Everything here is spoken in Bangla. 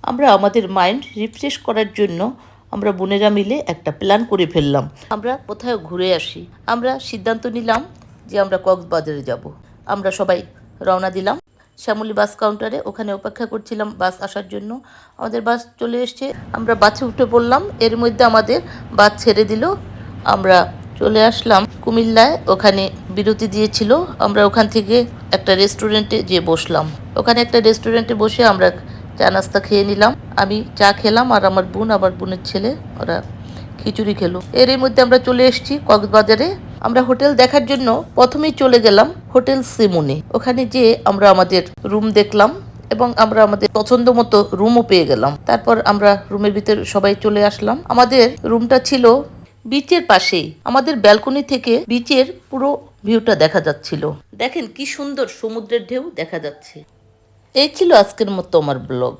আমরা আমাদের মাইন্ড রিফ্রেশ করার জন্য আমরা বোনেরা মিলে একটা প্ল্যান করে ফেললাম, আমরা কোথাও ঘুরে আসি। আমরা সিদ্ধান্ত নিলাম যে আমরা কক্সবাজারে যাব। আমরা সবাই রওনা দিলাম শ্যামলী বাস কাউন্টারে। ওখানে অপেক্ষা করছিলাম বাস আসার জন্য। আমাদের বাস চলে এসছে, আমরা বাসে উঠে পড়লাম। এর মধ্যে আমাদের বাস ছেড়ে দিল। আমরা চলে আসলাম কুমিল্লায়, ওখানে বিরতি দিয়েছিল। আমরা ওখান থেকে একটা রেস্টুরেন্টে যেয়ে বসলাম। ওখানে একটা রেস্টুরেন্টে বসে আমরা চা নাস্তা খেয়ে নিলাম। আমি চা খেলাম আর আমার বোনের ছেলে ওরা খিচুড়ি খেলো। এর মধ্যে আমরা চলে এসেছি কক্সবাজারে। আমরা হোটেল দেখার জন্য প্রথমেই চলে গেলাম হোটেল সিমুনে। ওখানে যেয়ে আমরা আমাদের রুম দেখলাম এবং আমরা আমাদের পছন্দ মতো রুমও পেয়ে গেলাম। তারপর আমরা রুমের ভিতর সবাই চলে আসলাম। আমাদের রুমটা ছিল বিচের পাশেই। আমাদের ব্যালকনি থেকে বিচের পুরো ভিউটা দেখা যাচ্ছিল। দেখেন কি সুন্দর সমুদ্রের ঢেউ দেখা যাচ্ছে। এই ছিল আজকের মতো আমার ব্লগ।